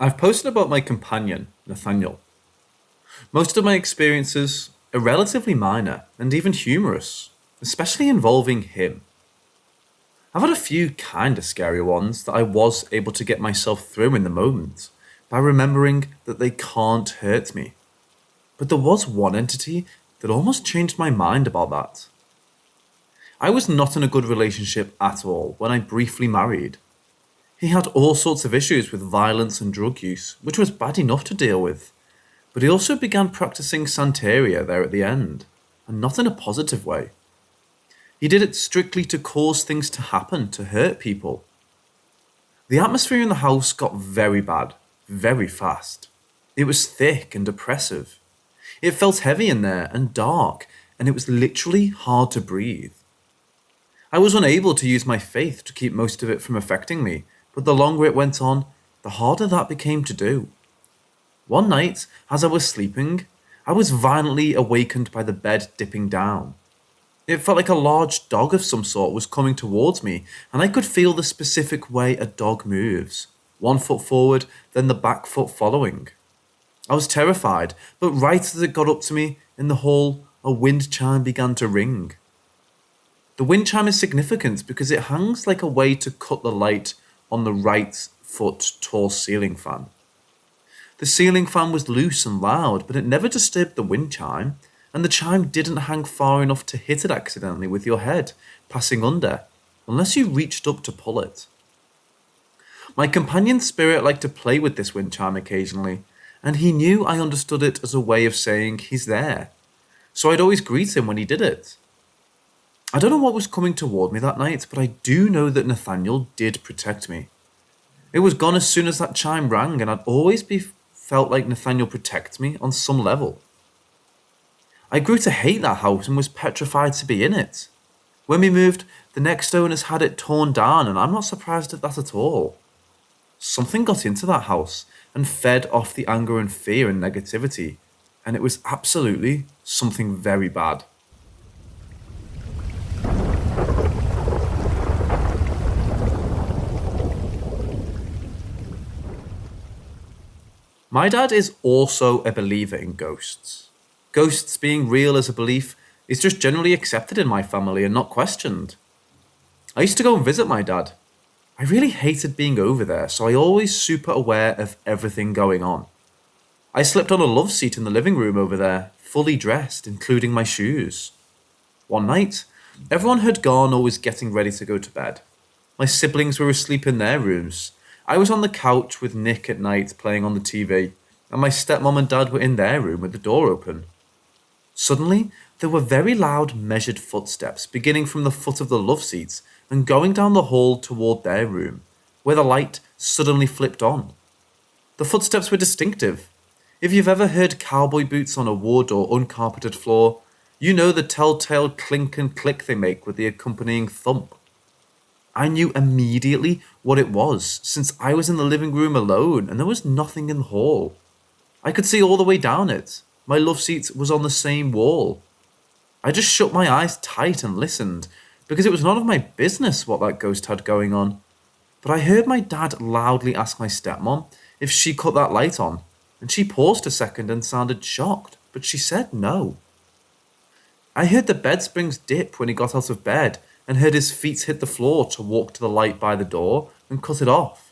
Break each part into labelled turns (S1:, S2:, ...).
S1: I've posted about my companion, Nathaniel. Most of my experiences are relatively minor and even humorous, especially involving him. I've had a few kinda scary ones that I was able to get myself through in the moment by remembering that they can't hurt me. But there was one entity that almost changed my mind about that. I was not in a good relationship at all when I briefly married. He had all sorts of issues with violence and drug use, which was bad enough to deal with. But he also began practicing Santeria there at the end, and not in a positive way. He did it strictly to cause things to happen, to hurt people. The atmosphere in the house got very bad, very fast. It was thick and oppressive. It felt heavy in there and dark, and it was literally hard to breathe. I was unable to use my faith to keep most of it from affecting me, but the longer it went on, the harder that became to do. One night, as I was sleeping, I was violently awakened by the bed dipping down. It felt like a large dog of some sort was coming towards me, and I could feel the specific way a dog moves. One foot forward, then the back foot following. I was terrified, but right as it got up to me in the hall, a wind chime began to ring. The wind chime is significant because it hangs like a way to cut the light on the right foot tall ceiling fan. The ceiling fan was loose and loud, but it never disturbed the wind chime, and the chime didn't hang far enough to hit it accidentally with your head, passing under, unless you reached up to pull it. My companion's spirit liked to play with this wind chime occasionally, and he knew I understood it as a way of saying he's there, so I'd always greet him when he did it. I don't know what was coming toward me that night, but I do know that Nathaniel did protect me. It was gone as soon as that chime rang, and I'd always felt like Nathaniel protects me on some level. I grew to hate that house and was petrified to be in it. When we moved, the next owners had it torn down, and I'm not surprised at that at all. Something got into that house and fed off the anger and fear and negativity, and it was absolutely something very bad. My dad is also a believer in ghosts. Ghosts being real as a belief is just generally accepted in my family and not questioned. I used to go and visit my dad. I really hated being over there, so I always super aware of everything going on. I slept on a love seat in the living room over there, fully dressed, including my shoes. One night, everyone had gone or was getting ready to go to bed. My siblings were asleep in their rooms. I was on the couch with Nick at night playing on the TV, and my stepmom and dad were in their room with the door open. Suddenly, there were very loud, measured footsteps beginning from the foot of the love seats and going down the hall toward their room, where the light suddenly flipped on. The footsteps were distinctive. If you've ever heard cowboy boots on a wood or uncarpeted floor, you know the telltale clink and click they make with the accompanying thump. I knew immediately what it was, since I was in the living room alone and there was nothing in the hall. I could see all the way down it. My love seat was on the same wall. I just shut my eyes tight and listened, because it was none of my business what that ghost had going on. But I heard my dad loudly ask my stepmom if she cut that light on, and she paused a second and sounded shocked, but she said no. I heard the bed springs dip when he got out of bed, and heard his feet hit the floor to walk to the light by the door and cut it off.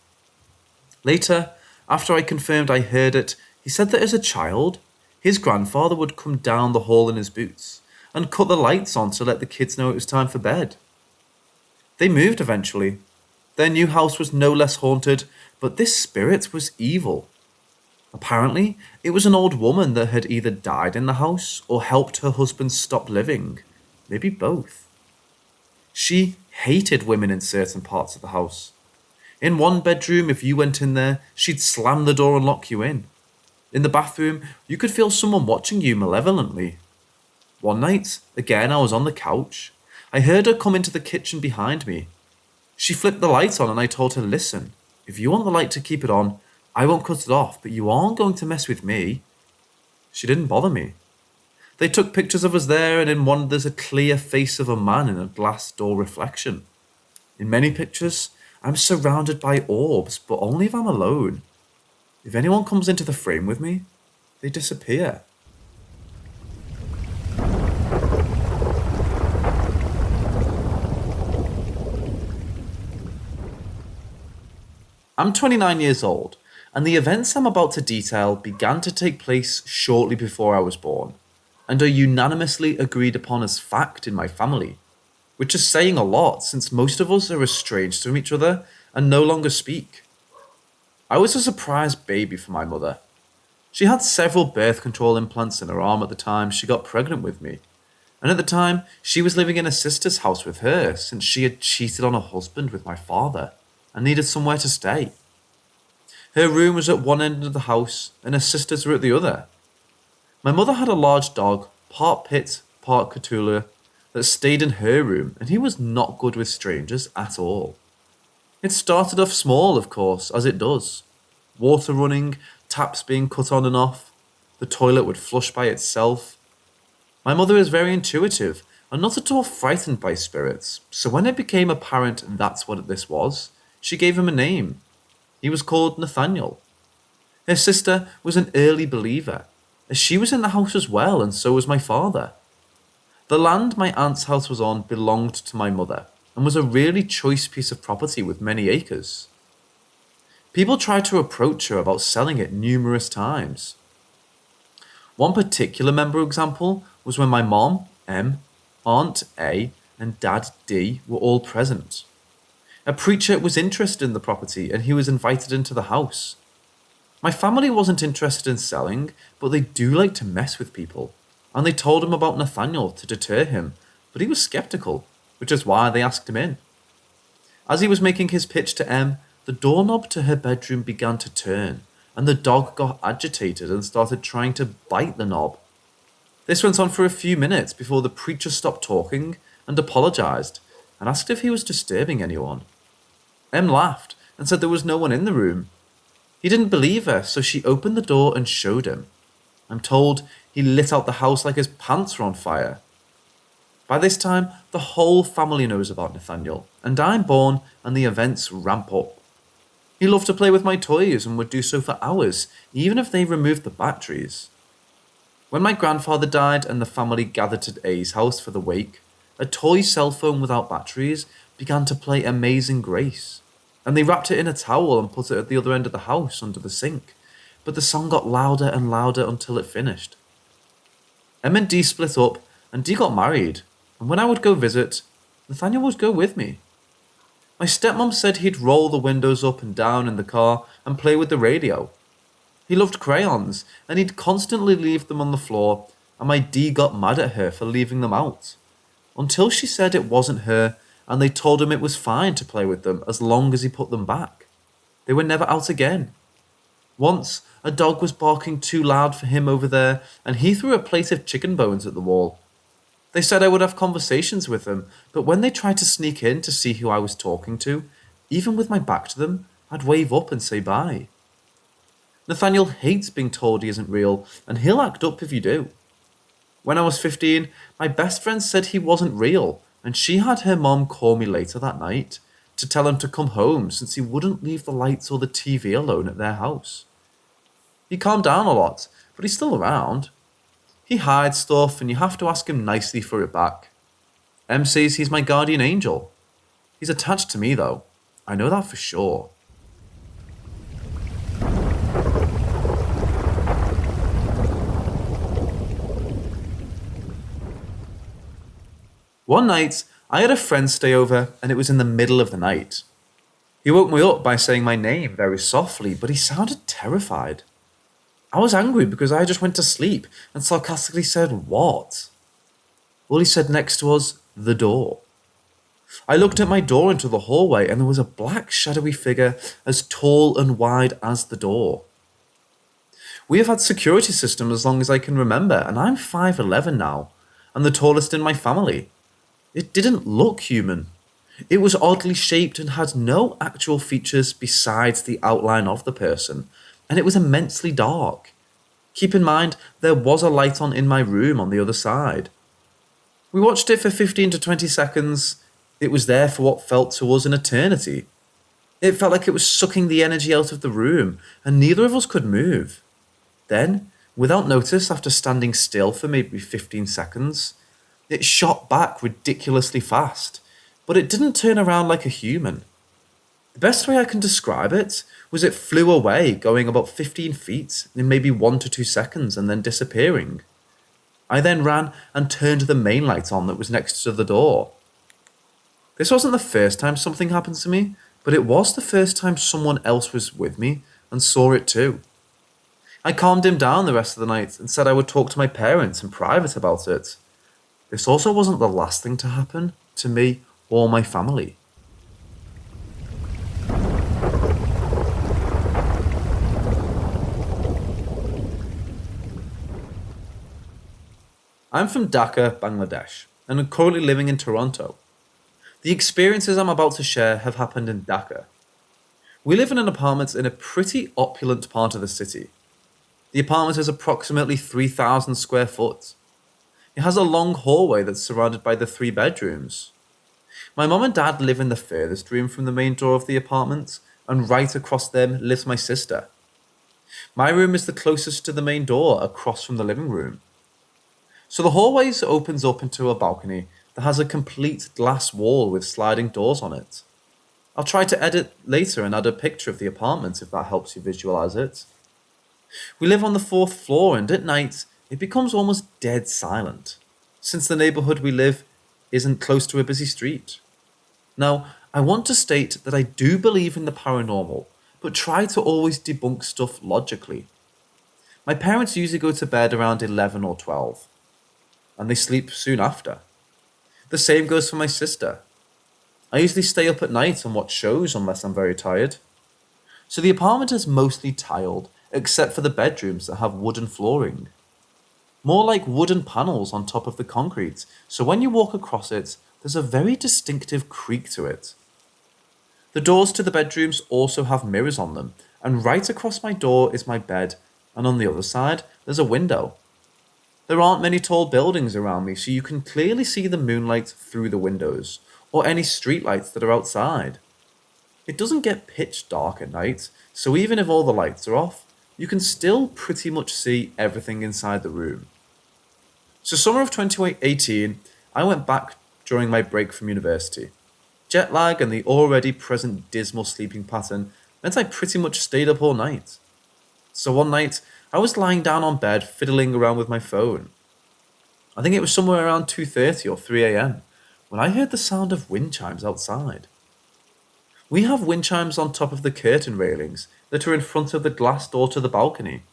S1: Later, after I confirmed I heard it, he said that as a child, his grandfather would come down the hall in his boots and cut the lights on to let the kids know it was time for bed. They moved eventually. Their new house was no less haunted, but this spirit was evil. Apparently, it was an old woman that had either died in the house or helped her husband stop living. Maybe both. She hated women in certain parts of the house. In one bedroom, if you went in there, she'd slam the door and lock you in. In the bathroom, you could feel someone watching you malevolently. One night, again I was on the couch. I heard her come into the kitchen behind me. She flipped the light on and I told her, listen, if you want the light to keep it on, I won't cut it off, but you aren't going to mess with me. She didn't bother me. They took pictures of us there, and in one there's a clear face of a man in a glass door reflection. In many pictures, I'm surrounded by orbs, but only if I'm alone. If anyone comes into the frame with me, they disappear. I'm 29 years old, and the events I'm about to detail began to take place shortly before I was born, and are unanimously agreed upon as fact in my family, which is saying a lot since most of us are estranged from each other and no longer speak. I was a surprise baby for my mother. She had several birth control implants in her arm at the time she got pregnant with me, and at the time she was living in a sister's house with her since she had cheated on her husband with my father and needed somewhere to stay. Her room was at one end of the house and her sisters were at the other. My mother had a large dog, part pit, part Cthulhu, that stayed in her room, and he was not good with strangers at all. It started off small, of course, as it does. Water running, taps being cut on and off, the toilet would flush by itself. My mother is very intuitive and not at all frightened by spirits, so when it became apparent that's what this was, she gave him a name. He was called Nathaniel. Her sister was an early believer, as she was in the house as well, and so was my father. The land my aunt's house was on belonged to my mother, and was a really choice piece of property with many acres. People tried to approach her about selling it numerous times. One particular member example was when my mom, M, Aunt A, and Dad D were all present. A preacher was interested in the property and he was invited into the house. My family wasn't interested in selling, but they do like to mess with people, and they told him about Nathaniel to deter him, but he was skeptical, which is why they asked him in. As he was making his pitch to M, the doorknob to her bedroom began to turn, and the dog got agitated and started trying to bite the knob. This went on for a few minutes before the preacher stopped talking and apologized, and asked if he was disturbing anyone. M laughed and said there was no one in the room. He didn't believe her, so she opened the door and showed him. I'm told he lit out the house like his pants were on fire. By this time, the whole family knows about Nathaniel, and I'm born and the events ramp up. He loved to play with my toys and would do so for hours, even if they removed the batteries. When my grandfather died and the family gathered at A's house for the wake, a toy cell phone without batteries began to play Amazing Grace, and they wrapped it in a towel and put it at the other end of the house under the sink, but the song got louder and louder until it finished. M and D split up, and D got married, and when I would go visit, Nathaniel would go with me. My stepmom said he'd roll the windows up and down in the car and play with the radio. He loved crayons, and he'd constantly leave them on the floor, and my D got mad at her for leaving them out, until she said it wasn't her, and they told him it was fine to play with them as long as he put them back. They were never out again. Once, a dog was barking too loud for him over there, and he threw a plate of chicken bones at the wall. They said I would have conversations with them, but when they tried to sneak in to see who I was talking to, even with my back to them, I'd wave up and say bye. Nathaniel hates being told he isn't real, and he'll act up if you do. When I was 15, my best friend said he wasn't real, and she had her mom call me later that night to tell him to come home since he wouldn't leave the lights or the TV alone at their house. He calmed down a lot, but he's still around. He hides stuff and you have to ask him nicely for it back. M says he's my guardian angel. He's attached to me though. I know that for sure. One night, I had a friend stay over and it was in the middle of the night. He woke me up by saying my name very softly, but he sounded terrified. I was angry because I just went to sleep and sarcastically said, "What?" Well, he said next to us, "The door." I looked at my door into the hallway and there was a black shadowy figure as tall and wide as the door. We have had security systems as long as I can remember, and I'm 5'11" now, and the tallest in my family. It didn't look human. It was oddly shaped and had no actual features besides the outline of the person, and it was immensely dark. Keep in mind, there was a light on in my room on the other side. We watched it for 15 to 20 seconds. It was there for what felt to us an eternity. It felt like it was sucking the energy out of the room, and neither of us could move. Then, without notice, after standing still for maybe 15 seconds, it shot back ridiculously fast, but it didn't turn around like a human. The best way I can describe it was it flew away, going about 15 feet in maybe 1 to 2 seconds and then disappearing. I then ran and turned the main light on that was next to the door. This wasn't the first time something happened to me, but it was the first time someone else was with me and saw it too. I calmed him down the rest of the night and said I would talk to my parents in private about it. This also wasn't the last thing to happen to me or my family. I'm from Dhaka, Bangladesh, and I'm currently living in Toronto. The experiences I'm about to share have happened in Dhaka. We live in an apartment in a pretty opulent part of the city. The apartment is approximately 3,000 square foot. It has a long hallway that's surrounded by the 3 bedrooms. My mum and dad live in the furthest room from the main door of the apartment, and right across them lives my sister. My room is the closest to the main door, across from the living room. So the hallway opens up into a balcony that has a complete glass wall with sliding doors on it. I'll try to edit later and add a picture of the apartment if that helps you visualize it. We live on the 4th floor, and at night it becomes almost dead silent, since the neighborhood we live isn't close to a busy street. Now, I want to state that I do believe in the paranormal, but try to always debunk stuff logically. My parents usually go to bed around 11 or 12, and they sleep soon after. The same goes for my sister. I usually stay up at night and watch shows unless I'm very tired. So the apartment is mostly tiled, except for the bedrooms that have wooden flooring. More like wooden panels on top of the concrete, so when you walk across it, there's a very distinctive creak to it. The doors to the bedrooms also have mirrors on them, and right across my door is my bed, and on the other side, there's a window. There aren't many tall buildings around me, so you can clearly see the moonlight through the windows, or any streetlights that are outside. It doesn't get pitch dark at night, so even if all the lights are off, you can still pretty much see everything inside the room. So summer of 2018, I went back during my break from university. Jet lag and the already present dismal sleeping pattern meant I pretty much stayed up all night. So one night, I was lying down on bed fiddling around with my phone. I think it was somewhere around 2:30 or 3 a.m. when I heard the sound of wind chimes outside. We have wind chimes on top of the curtain railings that are in front of the glass door to the balcony,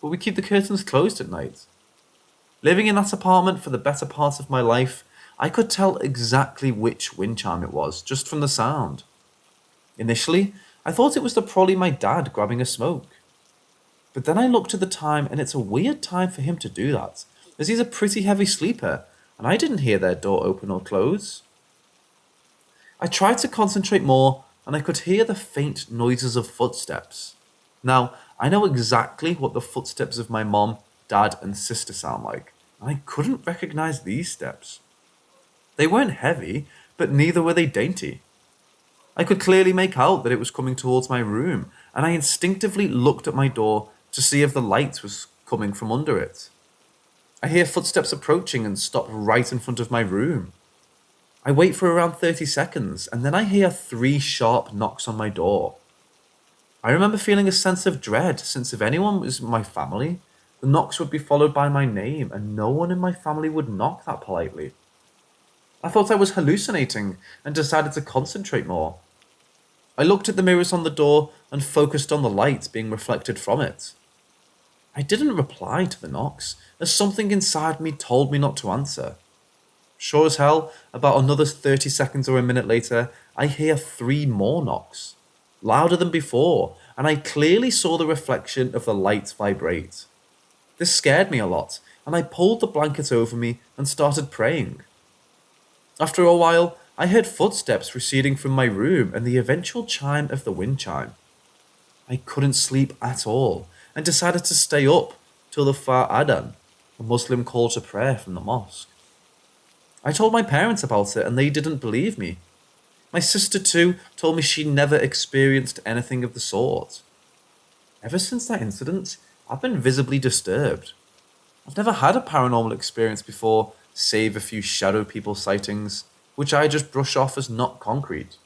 S1: but we keep the curtains closed at night. Living in that apartment for the better part of my life, I could tell exactly which wind chime it was just from the sound. Initially, I thought it was probably my dad grabbing a smoke. But then I looked at the time, and it's a weird time for him to do that, as he's a pretty heavy sleeper, and I didn't hear their door open or close. I tried to concentrate more, and I could hear the faint noises of footsteps. Now, I know exactly what the footsteps of my mom, dad, and sister sound like, and I couldn't recognize these steps. They weren't heavy, but neither were they dainty. I could clearly make out that it was coming towards my room, and I instinctively looked at my door to see if the light was coming from under it. I hear footsteps approaching and stop right in front of my room. I wait for around 30 seconds, and then I hear 3 sharp knocks on my door. I remember feeling a sense of dread, since if anyone was in my family, the knocks would be followed by my name, and no one in my family would knock that politely. I thought I was hallucinating and decided to concentrate more. I looked at the mirrors on the door and focused on the light being reflected from it. I didn't reply to the knocks, as something inside me told me not to answer. Sure as hell, about another 30 seconds or a minute later, I hear 3 more knocks, louder than before, and I clearly saw the reflection of the light vibrate. This scared me a lot, and I pulled the blanket over me and started praying. After a while, I heard footsteps receding from my room and the eventual chime of the wind chime. I couldn't sleep at all, and decided to stay up till the Far Adhan, a Muslim call to prayer from the mosque. I told my parents about it, and they didn't believe me. My sister too told me she never experienced anything of the sort. Ever since that incident, I've been visibly disturbed. I've never had a paranormal experience before, save a few shadow people sightings, which I just brush off as not concrete.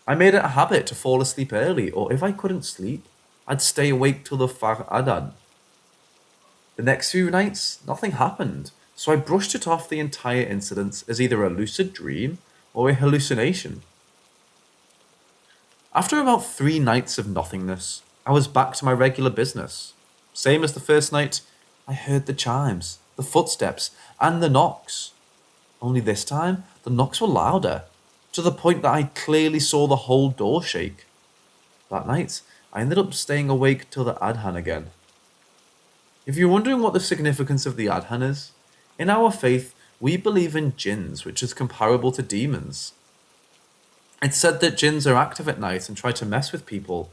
S1: I made it a habit to fall asleep early, or if I couldn't sleep, I'd stay awake till the far adan. The next few nights, nothing happened, so I brushed it off the entire incident as either a lucid dream or a hallucination. After about 3 nights of nothingness, I was back to my regular business. Same as the first night, I heard the chimes, the footsteps, and the knocks. Only this time, the knocks were louder, to the point that I clearly saw the whole door shake. That night, I ended up staying awake till the adhan again. If you're wondering what the significance of the adhan is, in our faith, we believe in jinns, which is comparable to demons. It's said that jinns are active at night and try to mess with people.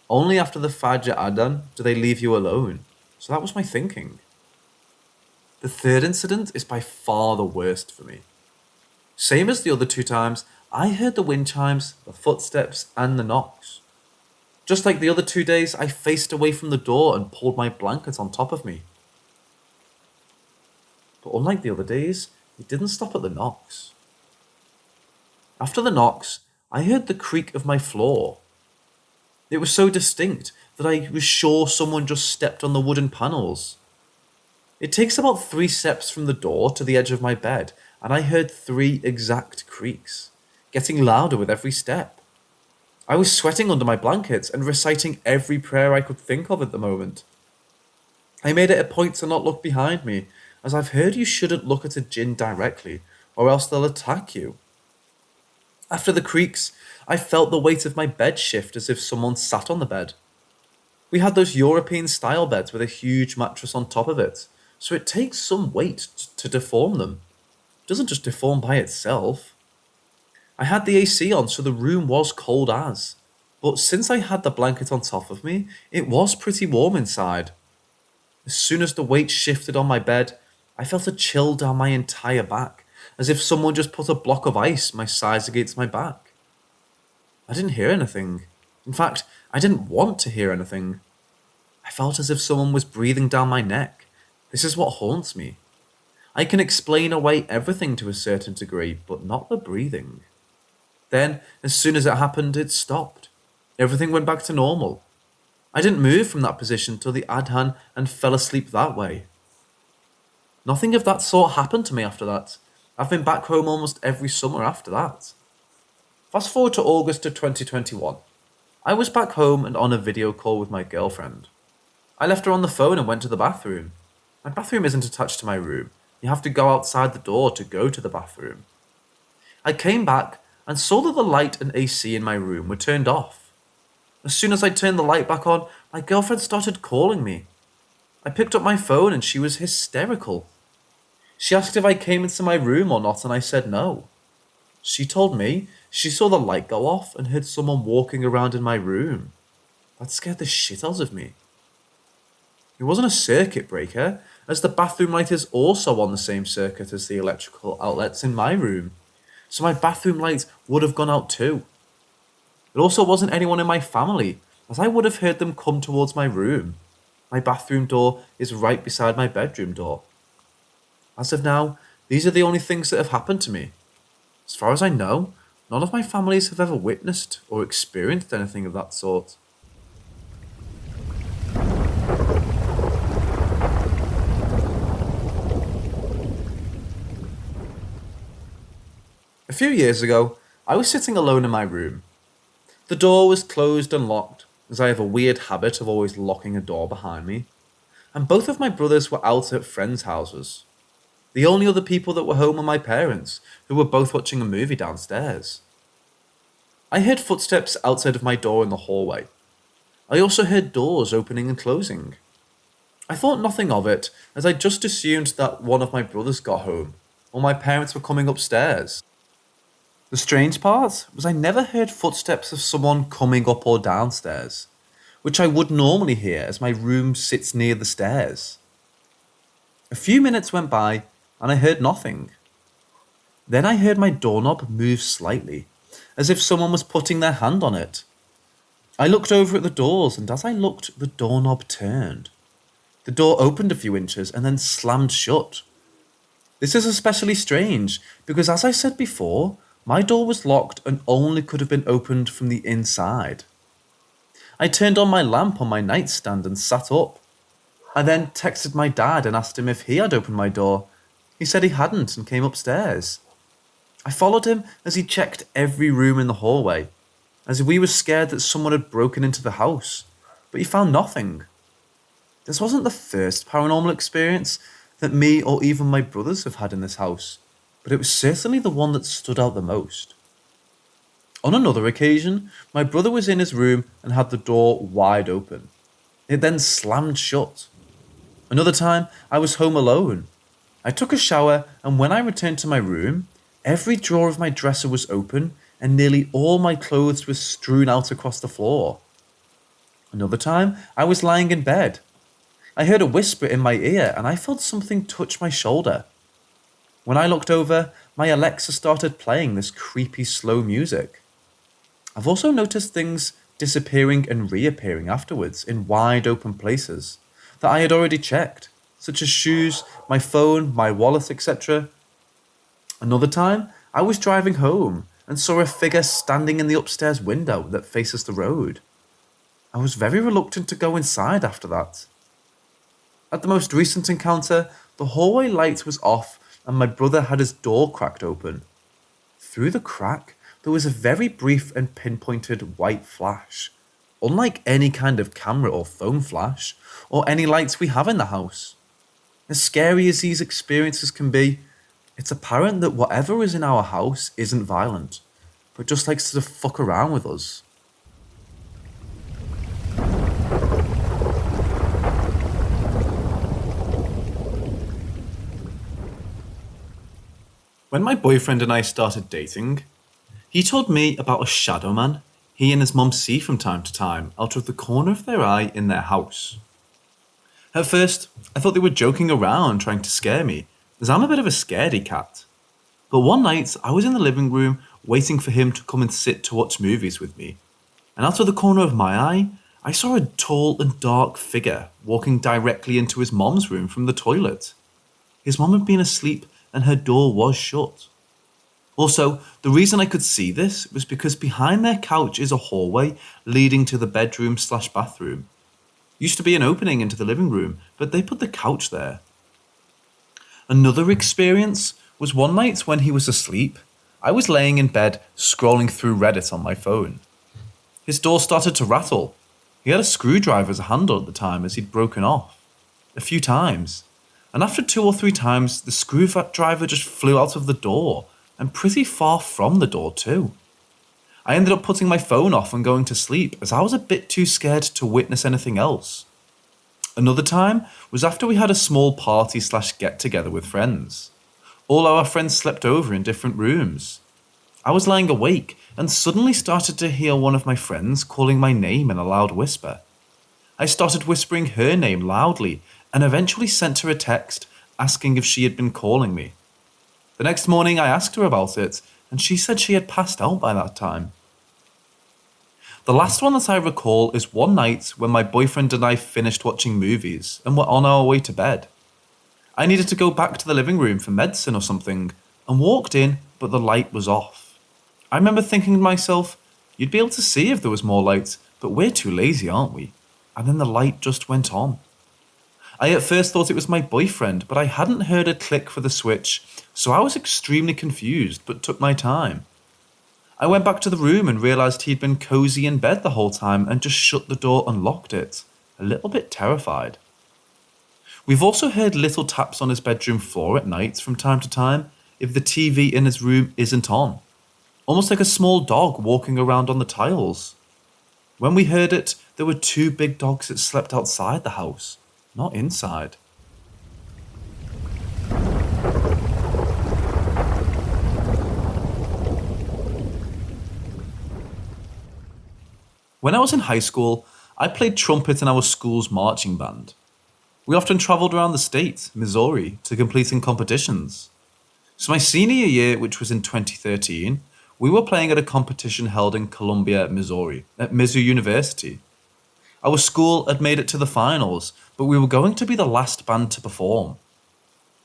S1: Only after the Fajr Adhan do they leave you alone, so that was my thinking. The third incident is by far the worst for me. Same as the other 2 times, I heard the wind chimes, the footsteps, and the knocks. Just like the other 2 days, I faced away from the door and pulled my blanket on top of me. But unlike the other days, it didn't stop at the knocks. After the knocks, I heard the creak of my floor. It was so distinct that I was sure someone just stepped on the wooden panels. It takes about 3 steps from the door to the edge of my bed, and I heard 3 exact creaks, getting louder with every step. I was sweating under my blankets and reciting every prayer I could think of at the moment. I made it a point to not look behind me, as I've heard you shouldn't look at a jinn directly, or else they'll attack you. After the creaks, I felt the weight of my bed shift as if someone sat on the bed. We had those European-style beds with a huge mattress on top of it, so it takes some weight to deform them. It doesn't just deform by itself. I had the AC on, so the room was cold as, but since I had the blanket on top of me, it was pretty warm inside. As soon as the weight shifted on my bed, I felt a chill down my entire back, as if someone just put a block of ice my size against my back. I didn't hear anything. In fact, I didn't want to hear anything. I felt as if someone was breathing down my neck. This is what haunts me. I can explain away everything to a certain degree, but not the breathing. Then, as soon as it happened, it stopped. Everything went back to normal. I didn't move from that position till the adhan and fell asleep that way. Nothing of that sort happened to me after that. I've been back home almost every summer after that. Fast forward to August of 2021. I was back home and on a video call with my girlfriend. I left her on the phone and went to the bathroom. My bathroom isn't attached to my room. You have to go outside the door to go to the bathroom. I came back and saw that the light and AC in my room were turned off. As soon as I turned the light back on, my girlfriend started calling me. I picked up my phone and she was hysterical. She asked if I came into my room or not, and I said no. She told me she saw the light go off and heard someone walking around in my room. That scared the shit out of me. It wasn't a circuit breaker, as the bathroom light is also on the same circuit as the electrical outlets in my room, so my bathroom light would have gone out too. It also wasn't anyone in my family, as I would have heard them come towards my room. My bathroom door is right beside my bedroom door. As of now, these are the only things that have happened to me. As far as I know, none of my families have ever witnessed or experienced anything of that sort. A few years ago, I was sitting alone in my room. The door was closed and locked, as I have a weird habit of always locking a door behind me, and both of my brothers were out at friends' houses. The only other people that were home were my parents, who were both watching a movie downstairs. I heard footsteps outside of my door in the hallway. I also heard doors opening and closing. I thought nothing of it, as I just assumed that one of my brothers got home, or my parents were coming upstairs. The strange part was I never heard footsteps of someone coming up or downstairs, which I would normally hear as my room sits near the stairs. A few minutes went by and I heard nothing. Then I heard my doorknob move slightly, as if someone was putting their hand on it. I looked over at the doors, and as I looked, the doorknob turned. The door opened a few inches and then slammed shut. This is especially strange because, as I said before, my door was locked and only could have been opened from the inside. I turned on my lamp on my nightstand and sat up. I then texted my dad and asked him if he had opened my door. He said he hadn't and came upstairs. I followed him as he checked every room in the hallway, as we were scared that someone had broken into the house, but he found nothing. This wasn't the first paranormal experience that me or even my brothers have had in this house, but it was certainly the one that stood out the most. On another occasion, my brother was in his room and had the door wide open. It then slammed shut. Another time, I was home alone. I took a shower, and when I returned to my room, every drawer of my dresser was open and nearly all my clothes were strewn out across the floor. Another time, I was lying in bed. I heard a whisper in my ear and I felt something touch my shoulder. When I looked over, my Alexa started playing this creepy slow music. I've also noticed things disappearing and reappearing afterwards in wide open places that I had already checked, such as shoes, my phone, my wallet, etc. Another time, I was driving home and saw a figure standing in the upstairs window that faces the road. I was very reluctant to go inside after that. At the most recent encounter, the hallway light was off and my brother had his door cracked open. Through the crack, there was a very brief and pinpointed white flash, unlike any kind of camera or phone flash, or any lights we have in the house. As scary as these experiences can be, it's apparent that whatever is in our house isn't violent, but just likes to fuck around with us. When my boyfriend and I started dating, he told me about a shadow man he and his mum see from time to time out of the corner of their eye in their house. At first, I thought they were joking around trying to scare me, as I'm a bit of a scaredy cat. But one night, I was in the living room waiting for him to come and sit to watch movies with me, and out of the corner of my eye, I saw a tall and dark figure walking directly into his mum's room from the toilet. His mum had been asleep and her door was shut. Also, the reason I could see this was because behind their couch is a hallway leading to the bedroom/bathroom. Used to be an opening into the living room, but they put the couch there. Another experience was one night when he was asleep. I was laying in bed scrolling through Reddit on my phone. His door started to rattle. He had a screwdriver as a handle at the time as he'd broken off a few times. And after 2 or 3 times, the screwdriver just flew out of the door, and pretty far from the door too. I ended up putting my phone off and going to sleep as I was a bit too scared to witness anything else. Another time was after we had a small party/get-together with friends. All our friends slept over in different rooms. I was lying awake and suddenly started to hear one of my friends calling my name in a loud whisper. I started whispering her name loudly and eventually sent her a text asking if she had been calling me. The next morning I asked her about it and she said she had passed out by that time. The last one that I recall is one night when my boyfriend and I finished watching movies and were on our way to bed. I needed to go back to the living room for medicine or something and walked in, but the light was off. I remember thinking to myself, you'd be able to see if there was more light, but we're too lazy, aren't we? And then the light just went on. I at first thought it was my boyfriend, but I hadn't heard a click for the switch, so I was extremely confused, but took my time. I went back to the room and realised he'd been cozy in bed the whole time and just shut the door and locked it, a little bit terrified. We've also heard little taps on his bedroom floor at night from time to time if the TV in his room isn't on, almost like a small dog walking around on the tiles. When we heard it, there were 2 big dogs that slept outside the house, not inside. When I was in high school, I played trumpet in our school's marching band. We often travelled around the state, Missouri, to completing competitions. So my senior year, which was in 2013, We were playing at a competition held in Columbia, Missouri, at Mizzou University. Our school had made it to the finals, but we were going to be the last band to perform.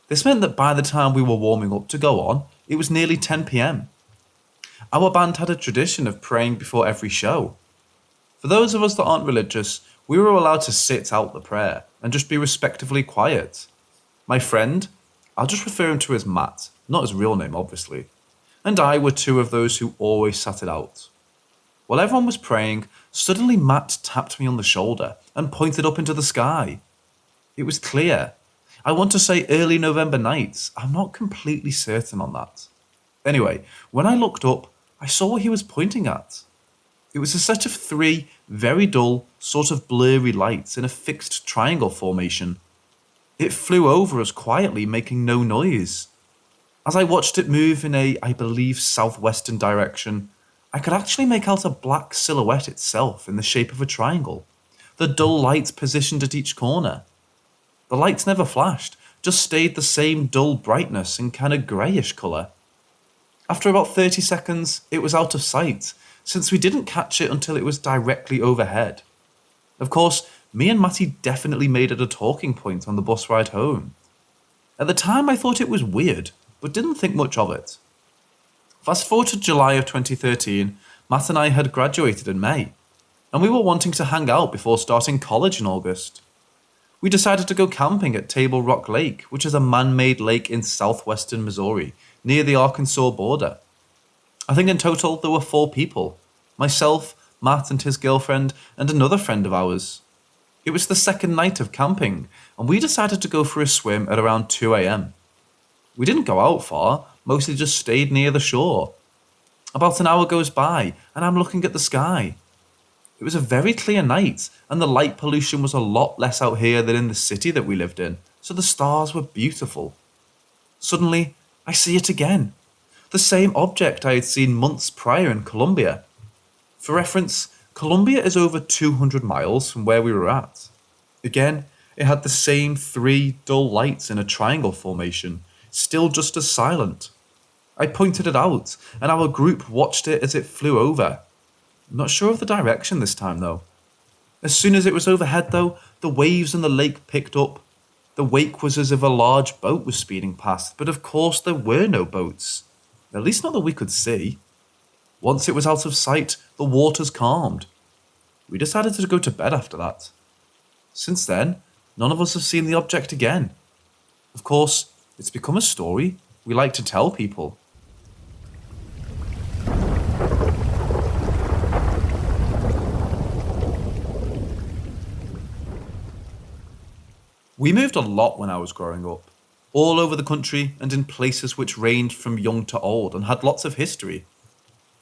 S1: This meant that by the time we were warming up to go on, it was nearly 10 p.m. Our band had a tradition of praying before every show. For those of us that aren't religious, we were allowed to sit out the prayer and just be respectfully quiet. My friend, I'll just refer him to as Matt, not his real name obviously, and I were two of those who always sat it out. While everyone was praying, suddenly Matt tapped me on the shoulder and pointed up into the sky. It was clear. I want to say early November nights. I'm not completely certain on that. Anyway, when I looked up, I saw what he was pointing at. It was a set of 3 very dull, sort of blurry lights in a fixed triangle formation. It flew over us quietly, making no noise. As I watched it move in a, I believe, southwestern direction, I could actually make out a black silhouette itself in the shape of a triangle, the dull lights positioned at each corner. The lights never flashed, just stayed the same dull brightness and kind of greyish colour. After about 30 seconds, it was out of sight, since we didn't catch it until it was directly overhead. Of course, me and Matty definitely made it a talking point on the bus ride home. At the time I thought it was weird, but didn't think much of it. Fast forward to July of 2013, Matt and I had graduated in May, and we were wanting to hang out before starting college in August. We decided to go camping at Table Rock Lake, which is a man-made lake in southwestern Missouri, near the Arkansas border. I think in total there were 4 people. Myself, Matt and his girlfriend, and another friend of ours. It was the second night of camping, and we decided to go for a swim at around 2 a.m. We didn't go out far, mostly just stayed near the shore. About an hour goes by, and I'm looking at the sky. It was a very clear night, and the light pollution was a lot less out here than in the city that we lived in, so the stars were beautiful. Suddenly, I see it again. The same object I had seen months prior in Columbia. For reference, Columbia is over 200 miles from where we were at. Again, it had the same 3 dull lights in a triangle formation, still just as silent. I pointed it out, and our group watched it as it flew over. Not sure of the direction this time though. As soon as it was overhead though, the waves in the lake picked up. The wake was as if a large boat was speeding past, but of course there were no boats. At least not that we could see. Once it was out of sight, the waters calmed. We decided to go to bed after that. Since then, none of us have seen the object again. Of course, it's become a story we like to tell people. We moved a lot when I was growing up, all over the country and in places which ranged from young to old and had lots of history.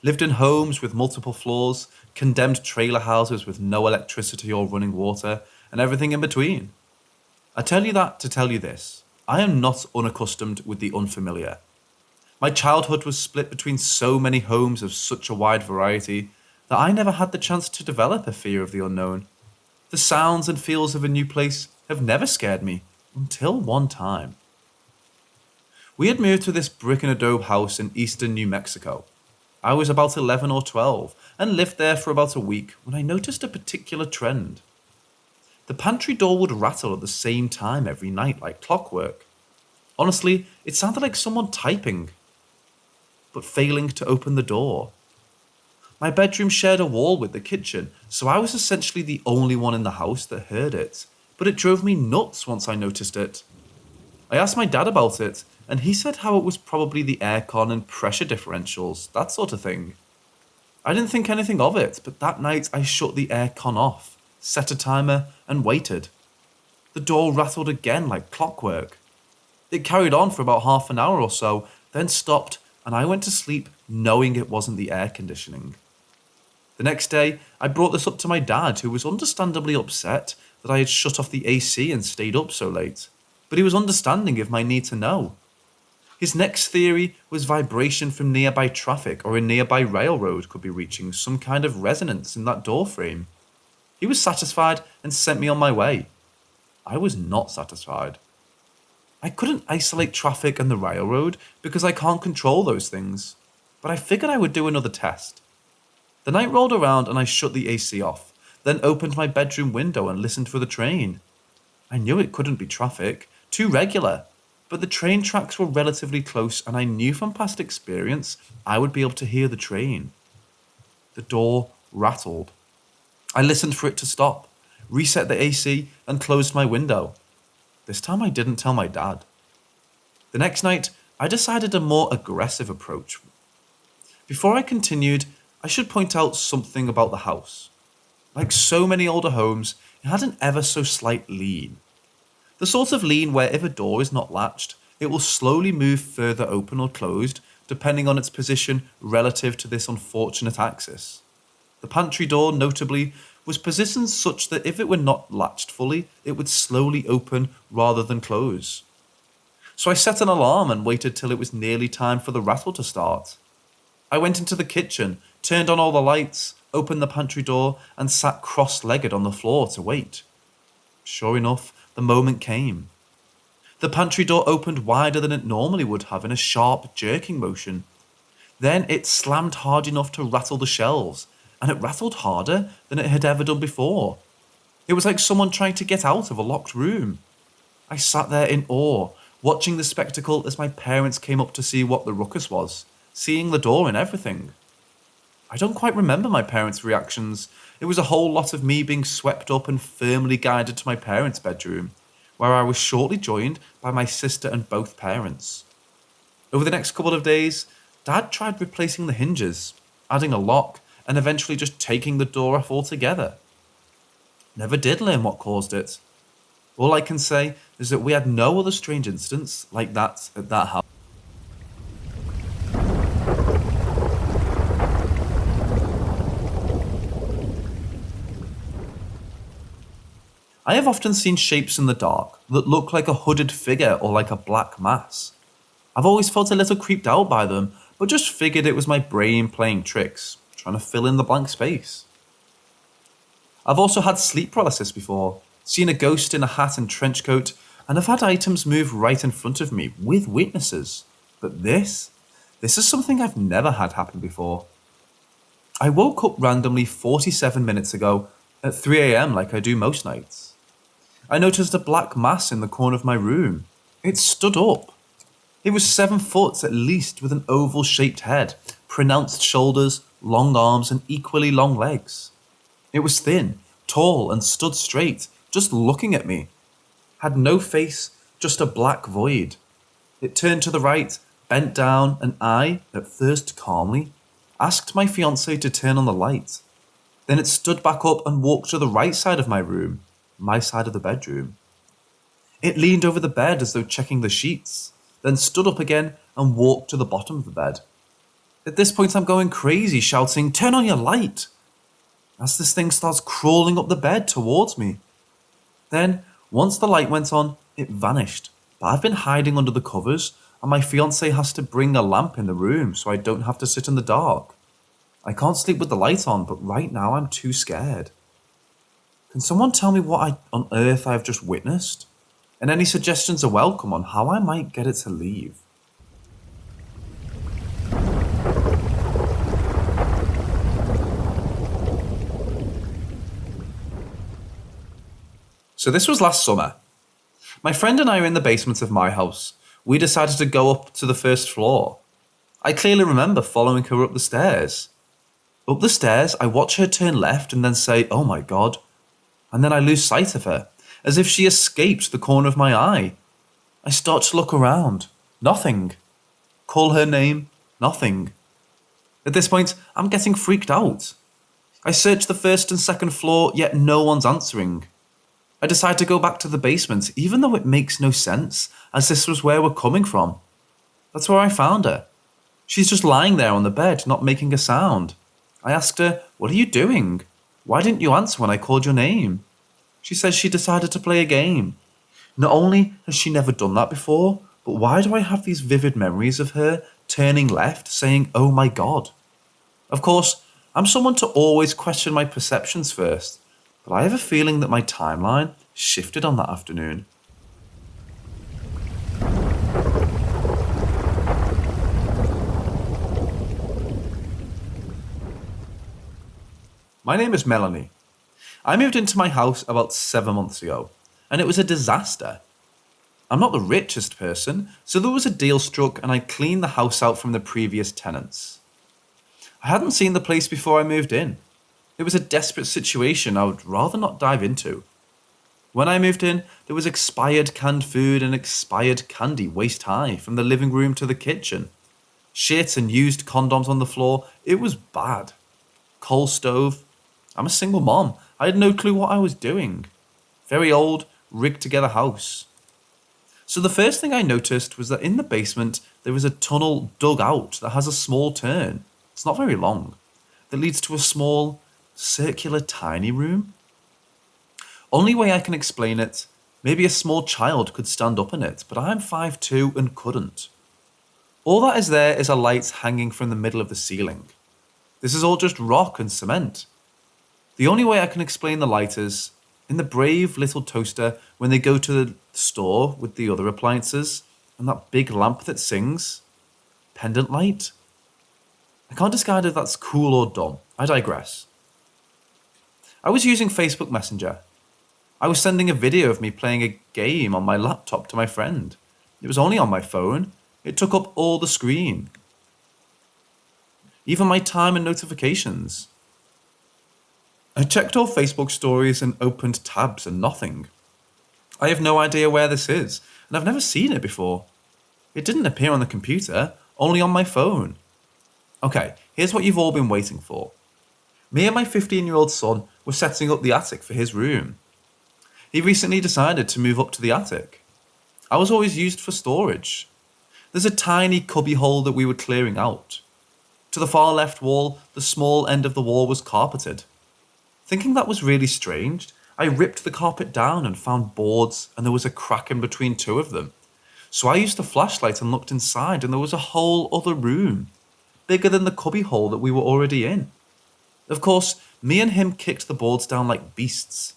S1: Lived in homes with multiple floors, condemned trailer houses with no electricity or running water, and everything in between. I tell you that to tell you this. I am not unaccustomed with the unfamiliar. My childhood was split between so many homes of such a wide variety that I never had the chance to develop a fear of the unknown. The sounds and feels of a new place have never scared me, until one time. We had moved to this brick and adobe house in eastern New Mexico. I was about 11 or 12 and lived there for about a week when I noticed a particular trend. The pantry door would rattle at the same time every night like clockwork. Honestly, it sounded like someone typing, but failing to open the door. My bedroom shared a wall with the kitchen, so I was essentially the only one in the house that heard it, but it drove me nuts once I noticed it. I asked my dad about it, and he said how it was probably the aircon and pressure differentials, that sort of thing. I didn't think anything of it, but that night I shut the aircon off, set a timer, and waited. The door rattled again like clockwork. It carried on for about half an hour or so, then stopped, and I went to sleep knowing it wasn't the air conditioning. The next day, I brought this up to my dad, who was understandably upset that I had shut off the AC and stayed up so late, but he was understanding of my need to know. His next theory was vibration from nearby traffic or a nearby railroad could be reaching some kind of resonance in that door frame. He was satisfied and sent me on my way. I was not satisfied. I couldn't isolate traffic and the railroad because I can't control those things. but I figured I would do another test. The night rolled around and I shut the AC off, then opened my bedroom window and listened for the train. I knew it couldn't be traffic, too regular, but the train tracks were relatively close and I knew from past experience I would be able to hear the train. The door rattled. I listened for it to stop, reset the AC, and closed my window. This time I didn't tell my dad. The next night, I decided a more aggressive approach. Before I continued, I should point out something about the house. Like so many older homes, it had an ever so slight lean. The sort of lean where if a door is not latched, it will slowly move further open or closed, depending on its position relative to this unfortunate axis. The pantry door, notably, was positioned such that if it were not latched fully, it would slowly open rather than close. So I set an alarm and waited till it was nearly time for the rattle to start. I went into the kitchen, turned on all the lights, opened the pantry door, and sat cross-legged on the floor to wait. Sure enough, the moment came. The pantry door opened wider than it normally would have in a sharp, jerking motion. Then it slammed hard enough to rattle the shelves, and it rattled harder than it had ever done before. It was like someone trying to get out of a locked room. I sat there in awe, watching the spectacle as my parents came up to see what the ruckus was, seeing the door and everything. I don't quite remember my parents' reactions. It was a whole lot of me being swept up and firmly guided to my parents' bedroom, where I was shortly joined by my sister and both parents. Over the next couple of days, Dad tried replacing the hinges, adding a lock, and eventually just taking the door off altogether. Never did learn what caused it. All I can say is that we had no other strange incidents like that at that house. I have often seen shapes in the dark that look like a hooded figure or like a black mass. I've always felt a little creeped out by them, but just figured it was my brain playing tricks, trying to fill in the blank space. I've also had sleep paralysis before, seen a ghost in a hat and trench coat, and I've had items move right in front of me with witnesses. But this is something I've never had happen before. I woke up randomly 47 minutes ago at 3 a.m. like I do most nights. I noticed a black mass in the corner of my room. It stood up. It was 7 foot at least, with an oval-shaped head, pronounced shoulders, long arms, and equally long legs. It was thin, tall, and stood straight, just looking at me. Had no face, just a black void. It turned to the right, bent down, and I, at first calmly, asked my fiancée to turn on the light. Then it stood back up and walked to the right side of my room, my side of the bedroom. It leaned over the bed as though checking the sheets, then stood up again and walked to the bottom of the bed. At this point I'm going crazy, shouting, "Turn on your light!" as this thing starts crawling up the bed towards me. Then, once the light went on, it vanished, but I've been hiding under the covers and my fiancée has to bring a lamp in the room so I don't have to sit in the dark. I can't sleep with the light on, but right now I'm too scared. Can someone tell me what on earth I've just witnessed? And any suggestions are welcome on how I might get it to leave. So this was last summer. My friend and I are in the basement of my house. We decided to go up to the first floor. I clearly remember following her up the stairs. Up the stairs, I watch her turn left and then say, "Oh my God." And then I lose sight of her, as if she escaped the corner of my eye. I start to look around. Nothing. Call her name. Nothing. At this point, I'm getting freaked out. I search the first and second floor, yet no one's answering. I decide to go back to the basement, even though it makes no sense, as this was where we're coming from. That's where I found her. She's just lying there on the bed, not making a sound. I asked her, "What are you doing? Why didn't you answer when I called your name?" She says she decided to play a game. Not only has she never done that before, but why do I have these vivid memories of her turning left, saying, "Oh my God"? Of course, I'm someone to always question my perceptions first, but I have a feeling that my timeline shifted on that afternoon. My name is Melanie. I moved into my house about 7 months ago, and it was a disaster. I'm not the richest person, so there was a deal struck and I cleaned the house out from the previous tenants. I hadn't seen the place before I moved in. It was a desperate situation I would rather not dive into. When I moved in, there was expired canned food and expired candy waist high from the living room to the kitchen. Shit and used condoms on the floor. It was bad. Coal stove. I'm a single mom. I had no clue what I was doing. Very old, rigged together house. So the first thing I noticed was that in the basement there was a tunnel dug out that has a small turn. It's not very long. That leads to a small, circular tiny room. Only way I can explain it, maybe a small child could stand up in it, but I'm 5'2" and couldn't. All that is there is a light hanging from the middle of the ceiling. This is all just rock and cement. The only way I can explain the light is, in the brave little toaster when they go to the store with the other appliances, and that big lamp that sings. Pendant light? I can't decide if that's cool or dumb. I digress. I was using Facebook Messenger. I was sending a video of me playing a game on my laptop to my friend. It was only on my phone. It took up all the screen. Even my time and notifications. I checked all Facebook stories and opened tabs and nothing. I have no idea where this is, and I've never seen it before. It didn't appear on the computer, only on my phone. Okay, here's what you've all been waiting for. Me and my 15-year-old son were setting up the attic for his room. He recently decided to move up to the attic. I was always used for storage. There's a tiny cubby hole that we were clearing out. To the far left wall, the small end of the wall was carpeted. Thinking that was really strange, I ripped the carpet down and found boards, and there was a crack in between two of them. So I used a flashlight and looked inside, and there was a whole other room, bigger than the cubby hole that we were already in. Of course, me and him kicked the boards down like beasts.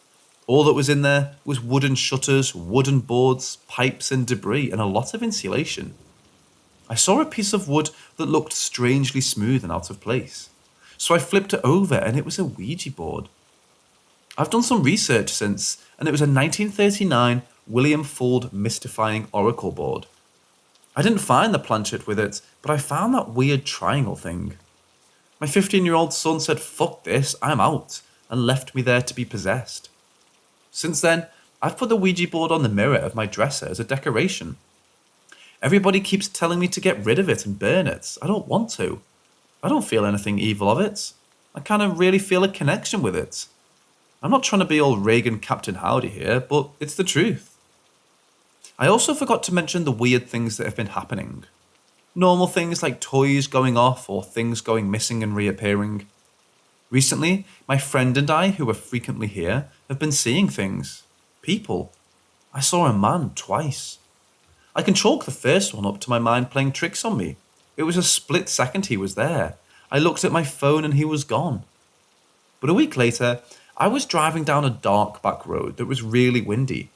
S1: All that was in there was wooden shutters, wooden boards, pipes and debris, and a lot of insulation. I saw a piece of wood that looked strangely smooth and out of place. So I flipped it over and it was a Ouija board. I've done some research since, and it was a 1939 William Fuld mystifying oracle board. I didn't find the planchette with it, but I found that weird triangle thing. My 15-year-old son said, "Fuck this, I'm out," and left me there to be possessed. Since then, I've put the Ouija board on the mirror of my dresser as a decoration. Everybody keeps telling me to get rid of it and burn it. I don't want to. I don't feel anything evil of it. I kind of really feel a connection with it. I'm not trying to be all Reagan Captain Howdy here, but it's the truth. I also forgot to mention the weird things that have been happening. Normal things like toys going off or things going missing and reappearing. Recently, my friend and I, who are frequently here, have been seeing things. People. I saw a man twice. I can chalk the first one up to my mind playing tricks on me. It was a split second he was there. I looked at my phone and he was gone. But a week later, I was driving down a dark back road that was really windy.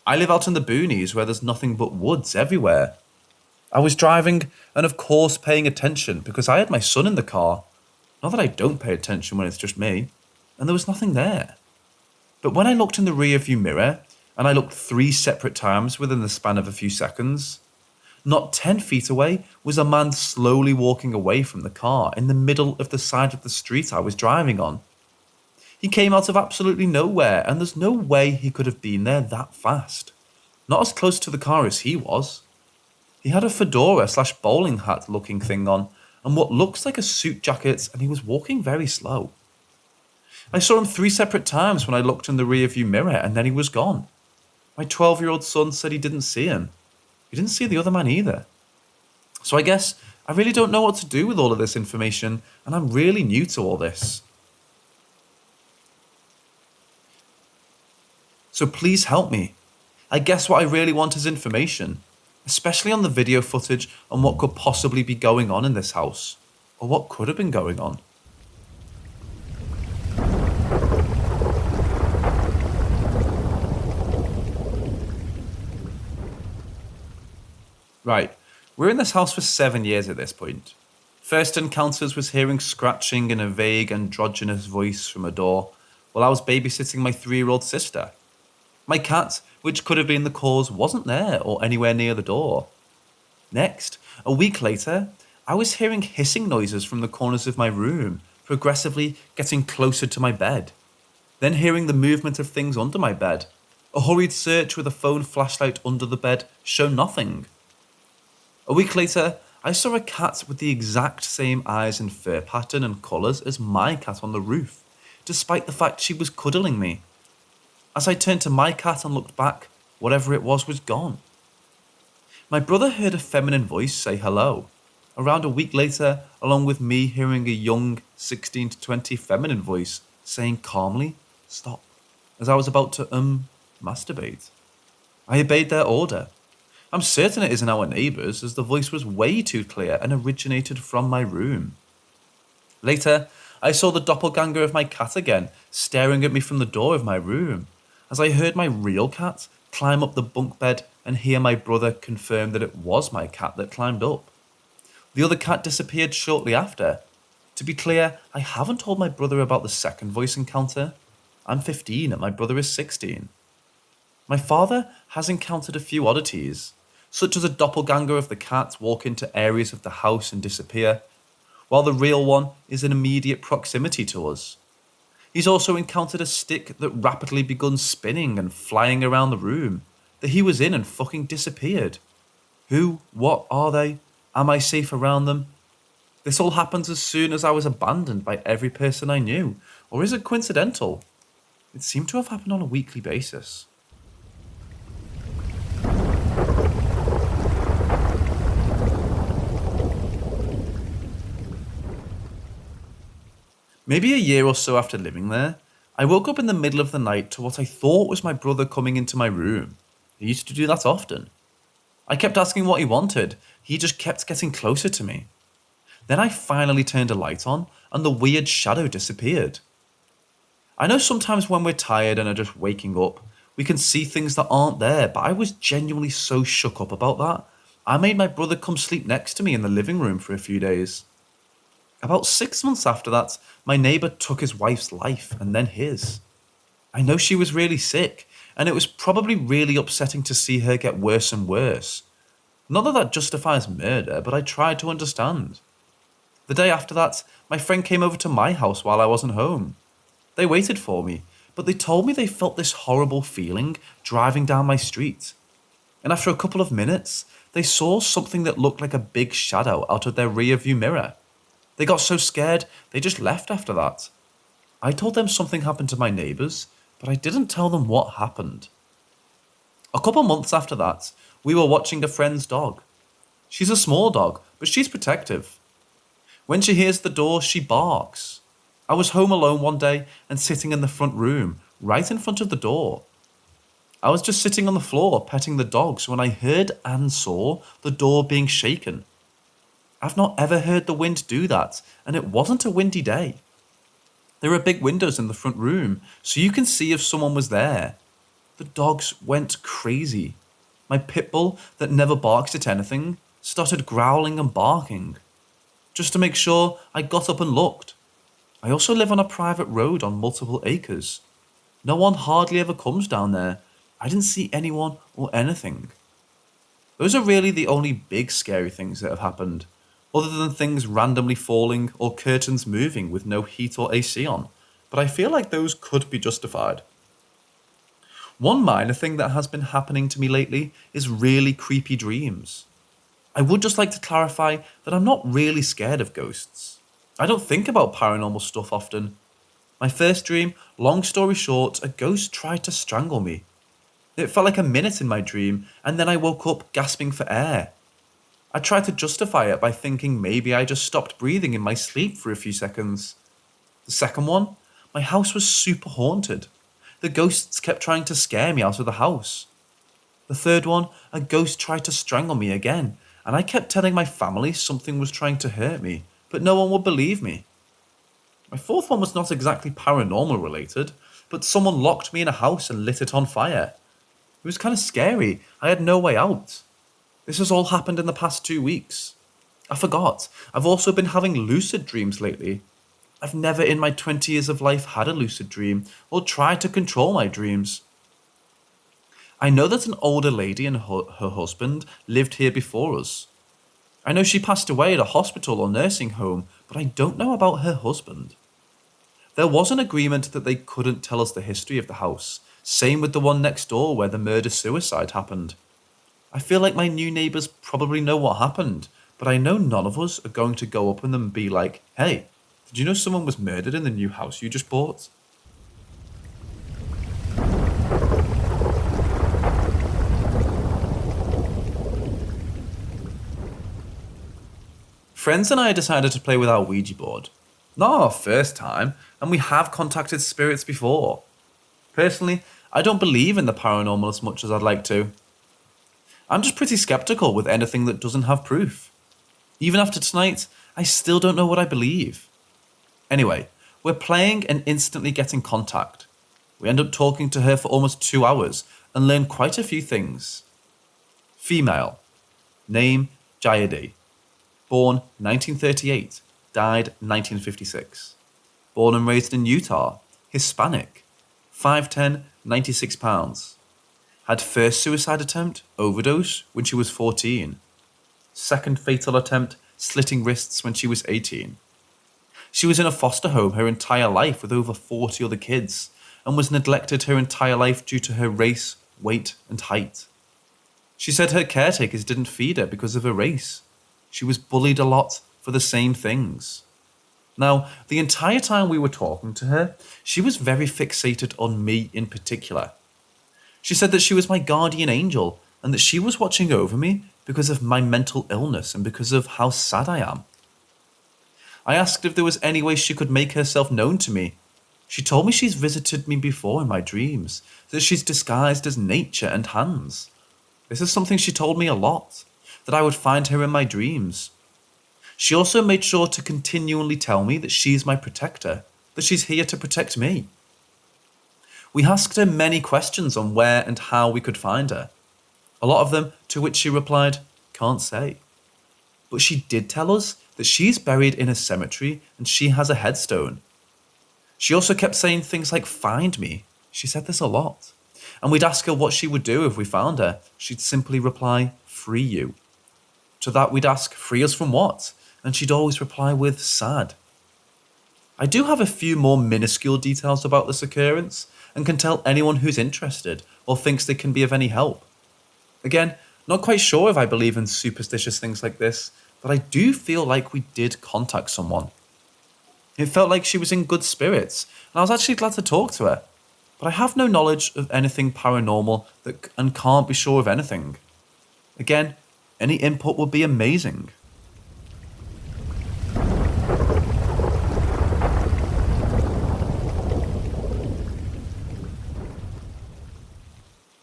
S1: I live out in the boonies where there's nothing but woods everywhere. I was driving and of course paying attention because I had my son in the car. Not that I don't pay attention when it's just me. And there was nothing there. But when I looked in the rearview mirror, and I looked 3 separate times within the span of a few seconds, not 10 feet away was a man slowly walking away from the car in the middle of the side of the street I was driving on. He came out of absolutely nowhere, and there's no way he could have been there that fast. Not as close to the car as he was. He had a fedora/bowling hat looking thing on, and what looks like a suit jacket, and he was walking very slow. I saw him 3 separate times when I looked in the rearview mirror, and then he was gone. My 12-year-old son said he didn't see him. He didn't see the other man either. So I guess I really don't know what to do with all of this information, and I'm really new to all this. So please help me. I guess what I really want is information, especially on the video footage on what could possibly be going on in this house, or what could have been going on. Right, we're in this house for 7 years at this point. First encounters was hearing scratching in a vague androgynous voice from a door while I was babysitting my 3-year-old sister. My cat, which could have been the cause, wasn't there or anywhere near the door. Next, a week later, I was hearing hissing noises from the corners of my room, progressively getting closer to my bed. Then hearing the movement of things under my bed. A hurried search with a phone flashlight under the bed showed nothing. A week later, I saw a cat with the exact same eyes and fur pattern and colours as my cat on the roof, despite the fact she was cuddling me. As I turned to my cat and looked back, whatever it was gone. My brother heard a feminine voice say hello. Around a week later, along with me hearing a young 16 to 20 feminine voice saying calmly, "Stop," as I was about to masturbate. I obeyed their order. I'm certain it isn't our neighbours, as the voice was way too clear and originated from my room. Later, I saw the doppelganger of my cat again, staring at me from the door of my room, as I heard my real cat climb up the bunk bed and hear my brother confirm that it was my cat that climbed up. The other cat disappeared shortly after. To be clear, I haven't told my brother about the second voice encounter. I'm 15 and my brother is 16. My father has encountered a few oddities, such as a doppelganger of the cat walk into areas of the house and disappear, while the real one is in immediate proximity to us. He's also encountered a stick that rapidly begun spinning and flying around the room that he was in and fucking disappeared. Who? What are they? Am I safe around them? This all happens as soon as I was abandoned by every person I knew, or is it coincidental? It seemed to have happened on a weekly basis. Maybe a year or so after living there, I woke up in the middle of the night to what I thought was my brother coming into my room. He used to do that often. I kept asking what he wanted. He just kept getting closer to me. Then I finally turned a light on and the weird shadow disappeared. I know sometimes when we're tired and are just waking up, we can see things that aren't there, but I was genuinely so shook up about that. I made my brother come sleep next to me in the living room for a few days. About 6 months after that, my neighbour took his wife's life and then his. I know she was really sick, and it was probably really upsetting to see her get worse and worse. Not that that justifies murder, but I tried to understand. The day after that, my friend came over to my house while I wasn't home. They waited for me, but they told me they felt this horrible feeling driving down my street. And after a couple of minutes, they saw something that looked like a big shadow out of their rear-view mirror. They got so scared, they just left after that. I told them something happened to my neighbours, but I didn't tell them what happened. A couple months after that, we were watching a friend's dog. She's a small dog, but she's protective. When she hears the door, she barks. I was home alone one day and sitting in the front room, right in front of the door. I was just sitting on the floor petting the dogs when I heard and saw the door being shaken. I've not ever heard the wind do that, and it wasn't a windy day. There are big windows in the front room, so you can see if someone was there. The dogs went crazy. My pit bull, that never barks at anything, started growling and barking. Just to make sure, I got up and looked. I also live on a private road on multiple acres. No one hardly ever comes down there. I didn't see anyone or anything. Those are really the only big scary things that have happened, other than things randomly falling or curtains moving with no heat or AC on, but I feel like those could be justified. One minor thing that has been happening to me lately is really creepy dreams. I would just like to clarify that I'm not really scared of ghosts. I don't think about paranormal stuff often. My first dream, long story short, a ghost tried to strangle me. It felt like a minute in my dream, and then I woke up gasping for air. I tried to justify it by thinking maybe I just stopped breathing in my sleep for a few seconds. The second one, my house was super haunted. The ghosts kept trying to scare me out of the house. The third one, a ghost tried to strangle me again, and I kept telling my family something was trying to hurt me, but no one would believe me. My fourth one was not exactly paranormal related, but someone locked me in a house and lit it on fire. It was kind of scary. I had no way out. This has all happened in the past 2 weeks. I forgot, I've also been having lucid dreams lately. I've never in my 20 years of life had a lucid dream or tried to control my dreams. I know that an older lady and her husband lived here before us. I know she passed away at a hospital or nursing home, but I don't know about her husband. There was an agreement that they couldn't tell us the history of the house, same with the one next door where the murder-suicide happened. I feel like my new neighbours probably know what happened, but I know none of us are going to go up on them and be like, "Hey, did you know someone was murdered in the new house you just bought?" Friends and I decided to play with our Ouija board. Not our first time, and we have contacted spirits before. Personally, I don't believe in the paranormal as much as I'd like to. I'm just pretty skeptical with anything that doesn't have proof. Even after tonight, I still don't know what I believe. Anyway, we're playing and instantly get in contact. We end up talking to her for almost 2 hours and learn quite a few things. Female. Name Jayadi. Born 1938. Died 1956. Born and raised in Utah. Hispanic. 5'10", 96 pounds. Had first suicide attempt, overdose, when she was 14. Second fatal attempt, slitting wrists when she was 18. She was in a foster home her entire life with over 40 other kids, and was neglected her entire life due to her race, weight, and height. She said her caretakers didn't feed her because of her race. She was bullied a lot for the same things. Now, the entire time we were talking to her, she was very fixated on me in particular. She said that she was my guardian angel and that she was watching over me because of my mental illness and because of how sad I am. I asked if there was any way she could make herself known to me. She told me she's visited me before in my dreams, that she's disguised as nature and hands. This is something she told me a lot, that I would find her in my dreams. She also made sure to continually tell me that she's my protector, that she's here to protect me. We asked her many questions on where and how we could find her. A lot of them to which she replied, "Can't say." But she did tell us that she's buried in a cemetery and she has a headstone. She also kept saying things like, "Find me." She said this a lot. And we'd ask her what she would do if we found her. She'd simply reply, "Free you." To that we'd ask, "Free us from what?" And she'd always reply with, "Sad." I do have a few more minuscule details about this occurrence and can tell anyone who's interested or thinks they can be of any help. Again, not quite sure if I believe in superstitious things like this, but I do feel like we did contact someone. It felt like she was in good spirits, and I was actually glad to talk to her. But I have no knowledge of anything paranormal and can't be sure of anything. Again, any input would be amazing.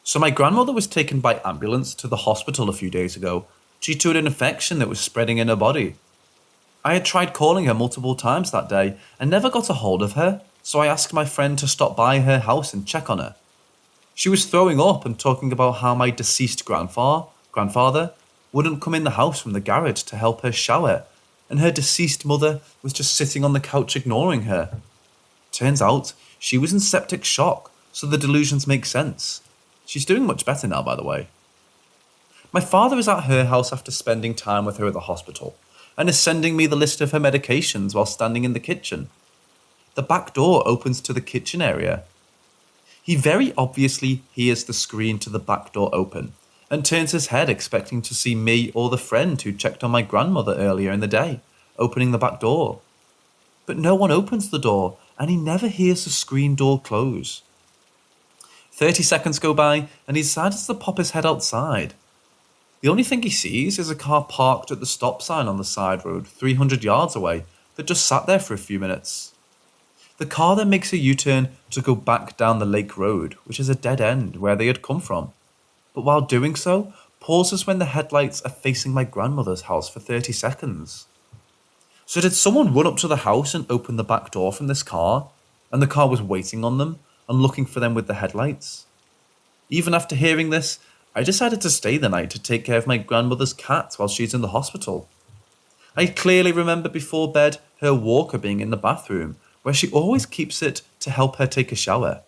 S1: So my grandmother was taken by ambulance to the hospital a few days ago due to an infection that was spreading in her body. I had tried calling her multiple times that day and never got a hold of her, so I asked my friend to stop by her house and check on her. She was throwing up and talking about how my deceased grandfather wouldn't come in the house from the garage to help her shower, and her deceased mother was just sitting on the couch ignoring her. Turns out she was in septic shock, so the delusions make sense. She's doing much better now, by the way. My father is at her house after spending time with her at the hospital, and is sending me the list of her medications while standing in the kitchen. The back door opens to the kitchen area. He very obviously hears the screen to the back door open, and turns his head expecting to see me or the friend who checked on my grandmother earlier in the day, opening the back door. But no one opens the door, and he never hears the screen door close. 30 seconds go by, and he decides to pop his head outside. The only thing he sees is a car parked at the stop sign on the side road 300 yards away that just sat there for a few minutes. The car then makes a U-turn to go back down the lake road, which is a dead end where they had come from. But while doing so, pauses when the headlights are facing my grandmother's house for 30 seconds. So did someone run up to the house and open the back door from this car, and the car was waiting on them and looking for them with the headlights? Even after hearing this, I decided to stay the night to take care of my grandmother's cat while she's in the hospital. I clearly remember before bed her walker being in the bathroom, where she always keeps it to help her take a shower.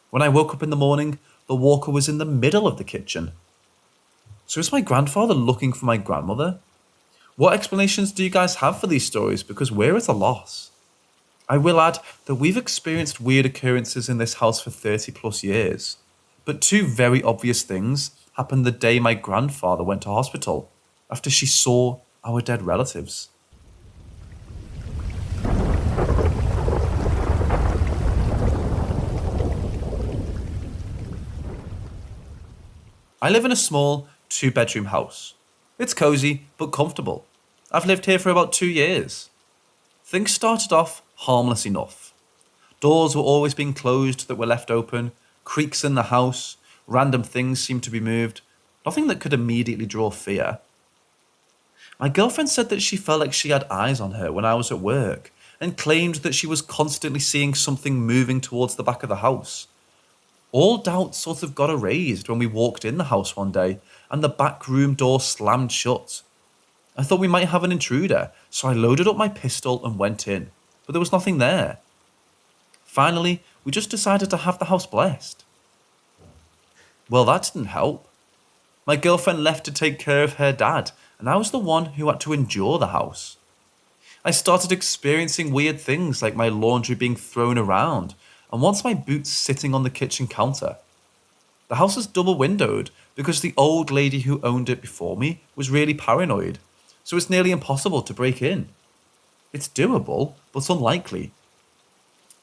S1: When I woke up in the morning, the walker was in the middle of the kitchen. So is my grandfather looking for my grandmother? What explanations do you guys have for these stories? Because we're at a loss. I will add that we've experienced weird occurrences in this house for 30 plus years. But two very obvious things happened the day my grandfather went to hospital after she saw our dead relatives. I live in a small 2-bedroom house. It's cozy but comfortable. I've lived here for about 2 years. Things started off harmless enough. Doors were always being closed that were left open, creaks in the house, random things seemed to be moved, nothing that could immediately draw fear. My girlfriend said that she felt like she had eyes on her when I was at work and claimed that she was constantly seeing something moving towards the back of the house. All doubts sort of got erased when we walked in the house one day and the back room door slammed shut. I thought we might have an intruder, so I loaded up my pistol and went in, but there was nothing there. Finally, we just decided to have the house blessed. Well, that didn't help. My girlfriend left to take care of her dad, and I was the one who had to endure the house. I started experiencing weird things like my laundry being thrown around, and once my boots sitting on the kitchen counter. The house is double windowed because the old lady who owned it before me was really paranoid, so it's nearly impossible to break in. It's doable, but unlikely.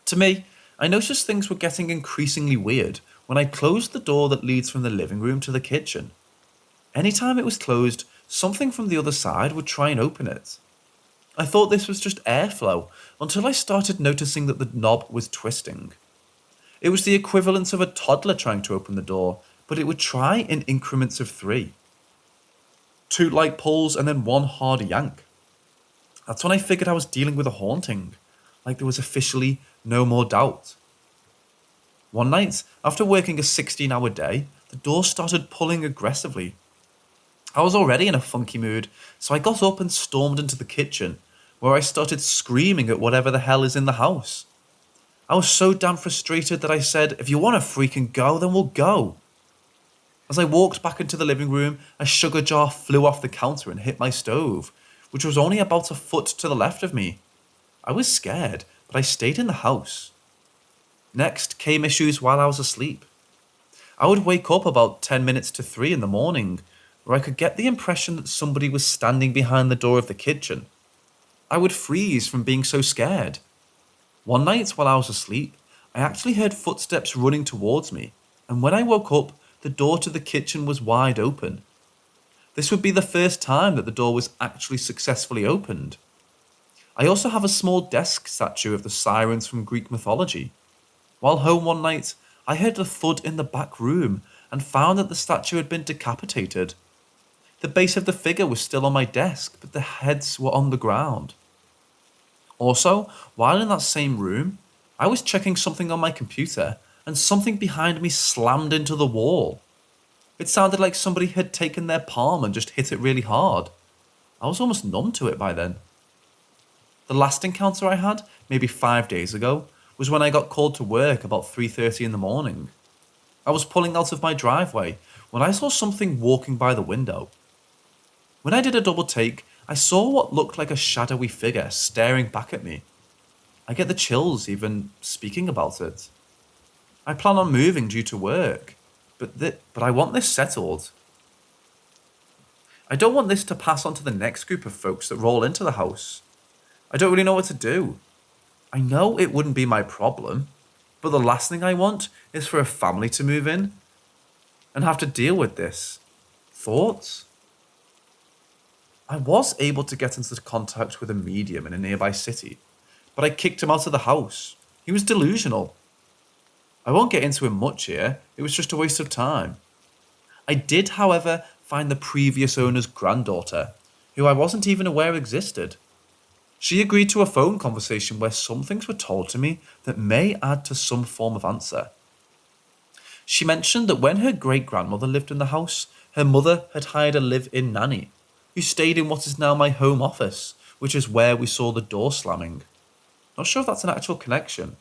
S1: To me, I noticed things were getting increasingly weird when I closed the door that leads from the living room to the kitchen. Anytime it was closed, something from the other side would try and open it. I thought this was just airflow until I started noticing that the knob was twisting. It was the equivalent of a toddler trying to open the door, but it would try in increments of 3. 2 light pulls and then 1 hard yank. That's when I figured I was dealing with a haunting, like there was officially no more doubt. One night, after working a 16-hour day, the door started pulling aggressively. I was already in a funky mood, so I got up and stormed into the kitchen, where I started screaming at whatever the hell is in the house. I was so damn frustrated that I said, "If you want to freaking go, then we'll go." As I walked back into the living room, a sugar jar flew off the counter and hit my stove, which was only about a foot to the left of me. I was scared, but I stayed in the house. Next came issues while I was asleep. I would wake up about 10 minutes to 3 in the morning, where I could get the impression that somebody was standing behind the door of the kitchen. I would freeze from being so scared. One night while I was asleep, I actually heard footsteps running towards me, and when I woke up, the door to the kitchen was wide open. This would be the first time that the door was actually successfully opened. I also have a small desk statue of the sirens from Greek mythology. While home one night, I heard a thud in the back room and found that the statue had been decapitated. The base of the figure was still on my desk, but the heads were on the ground. Also, while in that same room, I was checking something on my computer and something behind me slammed into the wall. It sounded like somebody had taken their palm and just hit it really hard. I was almost numb to it by then. The last encounter I had, maybe 5 days ago, was when I got called to work about 3:30 in the morning. I was pulling out of my driveway when I saw something walking by the window. When I did a double take, I saw what looked like a shadowy figure staring back at me. I get the chills even speaking about it. I plan on moving due to work, but I want this settled. I don't want this to pass on to the next group of folks that roll into the house. I don't really know what to do. I know it wouldn't be my problem, but the last thing I want is for a family to move in and have to deal with this. Thoughts? I was able to get into contact with a medium in a nearby city, but I kicked him out of the house. He was delusional. I won't get into him much here, it was just a waste of time. I did, however, find the previous owner's granddaughter, who I wasn't even aware existed. She agreed to a phone conversation where some things were told to me that may add to some form of answer. She mentioned that when her great-grandmother lived in the house, her mother had hired a live-in nanny, who stayed in what is now my home office, which is where we saw the door slamming. Not sure if that's an actual connection,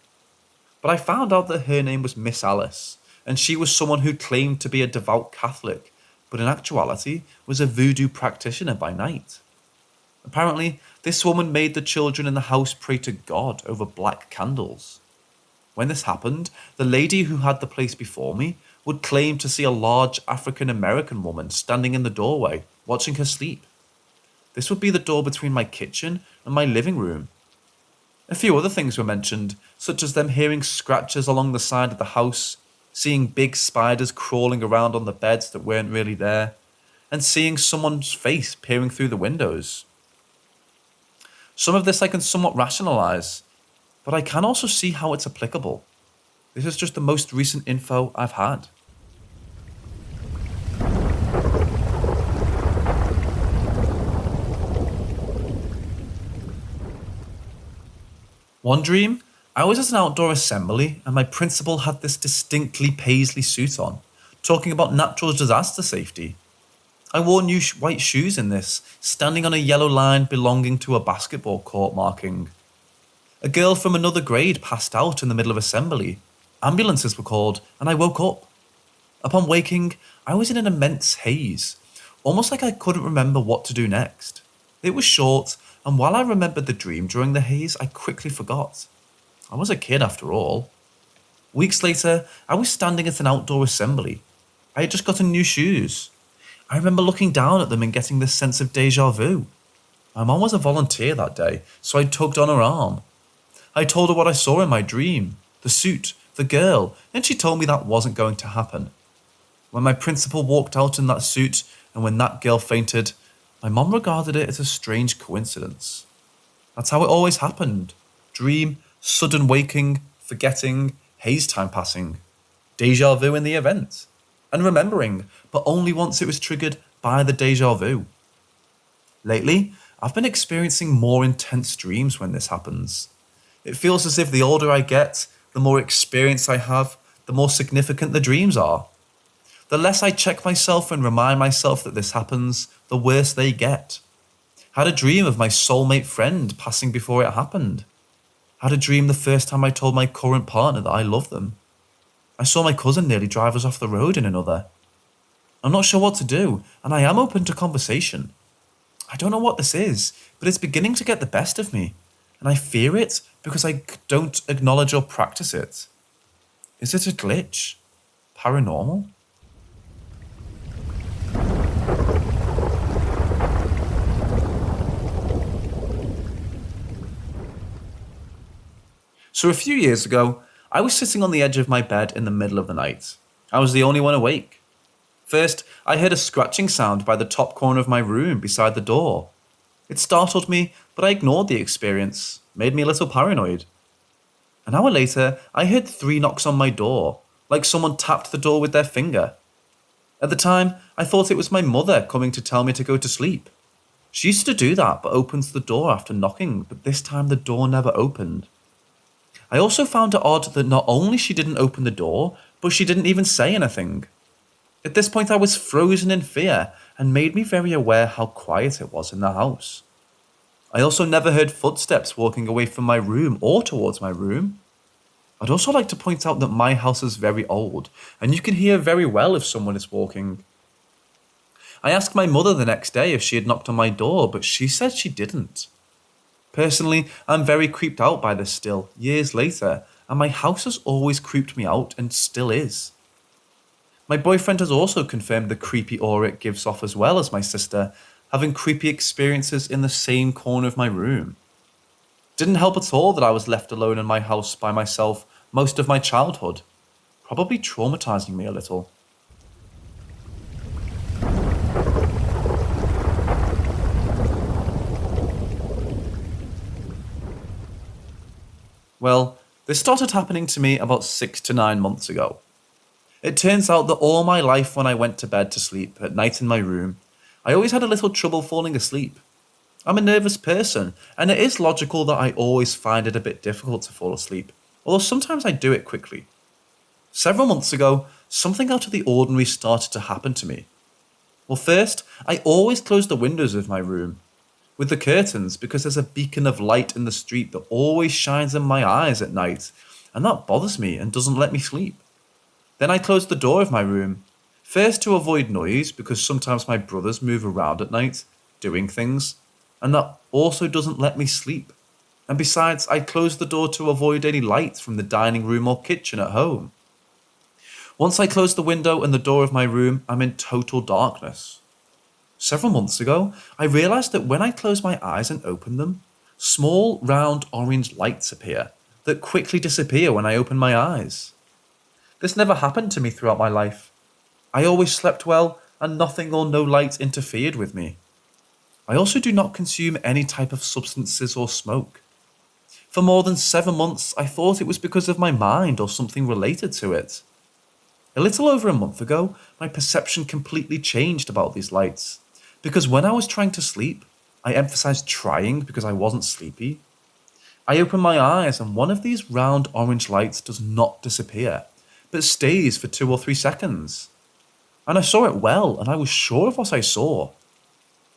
S1: but I found out that her name was Miss Alice, and she was someone who claimed to be a devout Catholic, but in actuality was a voodoo practitioner by night. Apparently, this woman made the children in the house pray to God over black candles. When this happened, the lady who had the place before me would claim to see a large African American woman standing in the doorway, watching her sleep. This would be the door between my kitchen and my living room. A few other things were mentioned, such as them hearing scratches along the side of the house, seeing big spiders crawling around on the beds that weren't really there, and seeing someone's face peering through the windows. Some of this I can somewhat rationalize, but I can also see how it's applicable. This is just the most recent info I've had. One dream, I was at an outdoor assembly and my principal had this distinctly paisley suit on, talking about natural disaster safety. I wore new white shoes in this, standing on a yellow line belonging to a basketball court marking. A girl from another grade passed out in the middle of assembly. Ambulances were called, and I woke up. Upon waking, I was in an immense haze, almost like I couldn't remember what to do next. It was short, and while I remembered the dream during the haze, I quickly forgot. I was a kid after all. Weeks later, I was standing at an outdoor assembly. I had just gotten new shoes. I remember looking down at them and getting this sense of deja vu. My mom was a volunteer that day, so I tugged on her arm. I told her what I saw in my dream, the suit, the girl, and she told me that wasn't going to happen. When my principal walked out in that suit and when that girl fainted, my mom regarded it as a strange coincidence. That's how it always happened. Dream, sudden waking, forgetting, haze time passing. Deja vu in the event. And remembering, but only once it was triggered by the deja vu. Lately, I've been experiencing more intense dreams when this happens. It feels as if the older I get, the more experience I have, the more significant the dreams are. The less I check myself and remind myself that this happens, the worse they get. Had a dream of my soulmate friend passing before it happened. Had a dream the first time I told my current partner that I love them. I saw my cousin nearly drive us off the road in another. I'm not sure what to do, and I am open to conversation. I don't know what this is, but it's beginning to get the best of me, and I fear it because I don't acknowledge or practice it. Is it a glitch? Paranormal? So a few years ago, I was sitting on the edge of my bed in the middle of the night. I was the only one awake. First, I heard a scratching sound by the top corner of my room beside the door. It startled me, but I ignored the experience, made me a little paranoid. An hour later, I heard 3 knocks on my door, like someone tapped the door with their finger. At the time, I thought it was my mother coming to tell me to go to sleep. She used to do that, but opens the door after knocking, but this time the door never opened. I also found it odd that not only she didn't open the door, but she didn't even say anything. At this point I was frozen in fear and made me very aware how quiet it was in the house. I also never heard footsteps walking away from my room or towards my room. I'd also like to point out that my house is very old, and you can hear very well if someone is walking. I asked my mother the next day if she had knocked on my door, but she said she didn't. Personally, I'm very creeped out by this still, years later, and my house has always creeped me out and still is. My boyfriend has also confirmed the creepy aura it gives off as well as my sister, having creepy experiences in the same corner of my room. Didn't help at all that I was left alone in my house by myself most of my childhood, probably traumatizing me a little. Well, this started happening to me about 6 to 9 months ago. It turns out that all my life when I went to bed to sleep at night in my room, I always had a little trouble falling asleep. I'm a nervous person, and it is logical that I always find it a bit difficult to fall asleep, although sometimes I do it quickly. Several months ago, something out of the ordinary started to happen to me. Well, first, I always close the windows of my room with the curtains because there's a beacon of light in the street that always shines in my eyes at night, and that bothers me and doesn't let me sleep. Then I close the door of my room, first to avoid noise because sometimes my brothers move around at night, doing things, and that also doesn't let me sleep. And besides, I close the door to avoid any light from the dining room or kitchen at home. Once I close the window and the door of my room, I'm in total darkness. Several months ago, I realized that when I close my eyes and open them, small, round, orange lights appear that quickly disappear when I open my eyes. This never happened to me throughout my life. I always slept well and nothing or no light interfered with me. I also do not consume any type of substances or smoke. For more than 7 months, I thought it was because of my mind or something related to it. A little over a month ago, my perception completely changed about these lights, because when I was trying to sleep, I emphasized trying because I wasn't sleepy. I open my eyes and one of these round orange lights does not disappear, but stays for 2 or 3 seconds. And I saw it well, and I was sure of what I saw.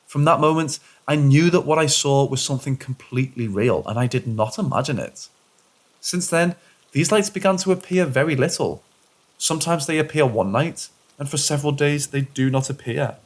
S1: From that moment, I knew that what I saw was something completely real, and I did not imagine it. Since then, these lights began to appear very little. Sometimes they appear one night, and for several days they do not appear.